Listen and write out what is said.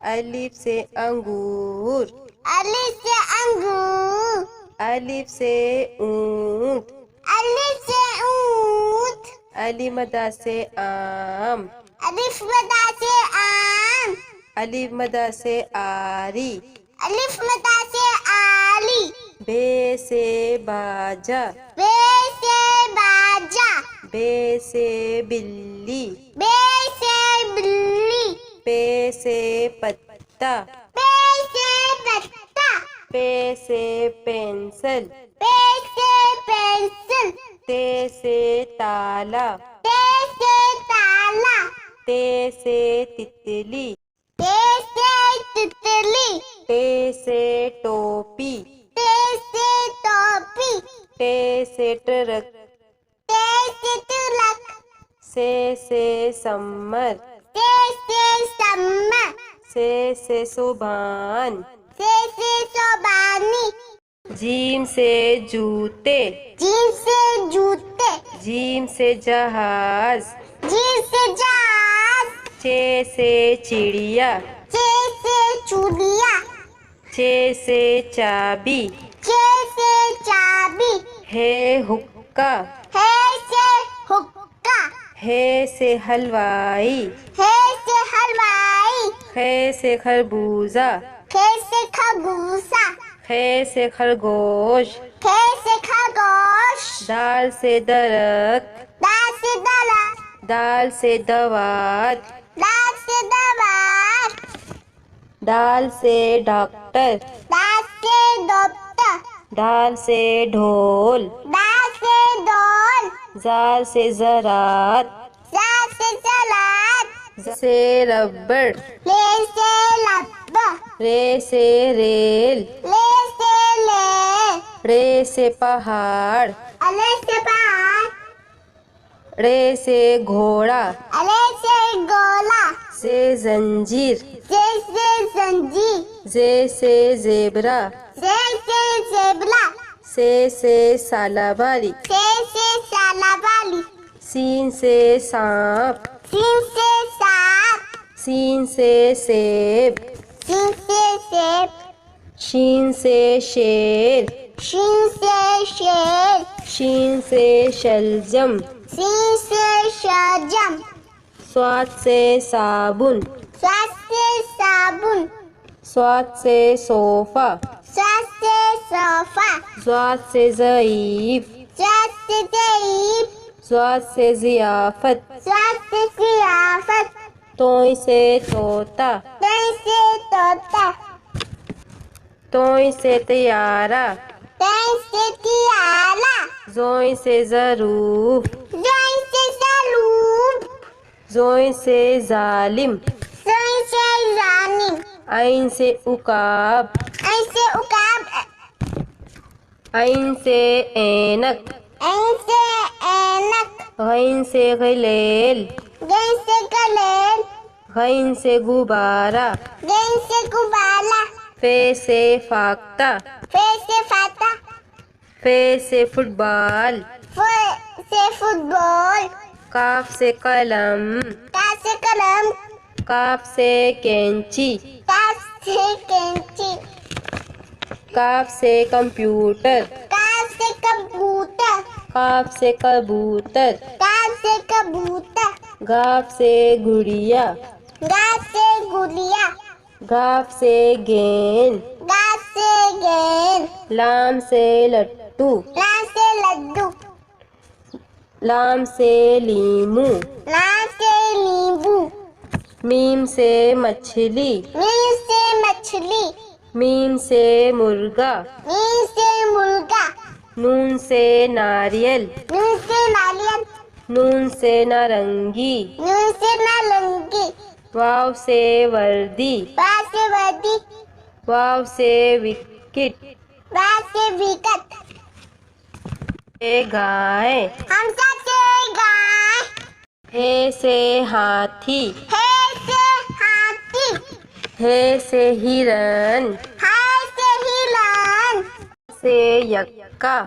अलिफ से अंगूर। अलिफ से अंगूर। अलिफ से ऊंट। अलिफ से ऊंट। अलिफ मदा से आम। अलिफ मदा से आम। अलिफ मदा से आरी। अलिफ मदा से आली। बे से बाजा। बे से बाजा। बे से बिल्ली। बे से बिल्ली। पे से पत्ता। पे से पत्ता। पे से पेंसिल। पे से पेंसिल। ते से ताला। ते से ताला। ते से तितली। ते से तितली। टे से टोपी। ते से टोपी। टे से ट्रक। ते से तिलक। से सम्मर। ते से सम्मर। से सुभान। से सोबानी। जीम से जूते। जीम से जूते। जीम से जहाज। जीम से जहाज। चे से चिड़िया। चे से चूड़िया। चे से चाबी। चे से चाबी। है हुक्का। है से हुक्का। है से हलवाई। है से हलवाई। है से खरबूजा। खे से खरबूजा। खे से खरगोश। खे से खरगोश। दाल से दरख्त। दाल से दरख्त। दाल से दवात। दाल से दवात। दाल से डॉक्टर। दाल से डॉक्टर। दाल से ढोल। दाल से ढोल। जाल से ज़रात। जाल से ज़रात। ज़ से रबड़। ले से रबर। रे से रेल। ले से ले। रे से पहाड़। अले से पहाड़। रे से घोड़ा। अले से गोला। से जंजीर। से जंजीर। जे से ज़ेबरा। से ज़ेबरा। से सालाबारी। से सालाबाली। सीन से सांप। सीन से सांप। सीन से सेब। सीन से सेब। शीन से शेर। शीन से शेर। शीन से शलजम। शीन से शलजम। स्वाद से साबुन। स्वाद से साबुन। स्वाद से सोफा। स्वाद से सोफा। स्वाद से ज़ईफ। स्वाद से ज़ईफ। स्वाद से ज़ियाफ़त। स्वाद से ज़ियाफ़त। तोय से तोता। तोय से तोता। तोय से तैयारा। तोय से तियारा। ज़ोय से ज़रूफ। ज़ोय से ज़रूफ। ज़ोय से ज़ालिम। ज़ोय से ज़ालिम। आइन से उकाब। ऐन से उकाब। आइन से ऐनक। ऐन से ऐनक। गैन से गलेल। गैन से गलेल। गैन से गुब्बारा। गैन से गुब्बारा। फे से फाख्ता। फे से फाता। फे से फुटबॉल। फे से फुटबॉल। काफ से कलम। काफ से कलम। काफ से कैंची। काफ से कैंची। काफ से कंप्यूटर। काफ से कंप्यूटर। काफ से कबूतर। काफ से कबूतर। गाफ से गुड़िया। गाफ से गुड़िया। गाफ से गेंद। गाफ से गेंद। लाम से लट्टू। लाम से लड्डू। लाम से लीमू। लाम से नींबू। मीम से मछली। मीम से मछली। मीम से मुर्गा। मीम से मुर्गा। नून से नारियल। नून से नारियल। नून से नारंगी। नून से नारंगी। वाव से वर्दी। वाव से वर्दी। वाव से विकेट। वाव से विकेट। ए गाय। हमसा से गाय। हे से हाथी। हे से हाथी। हे से हिरन। हाय से हिरण। से यक्का।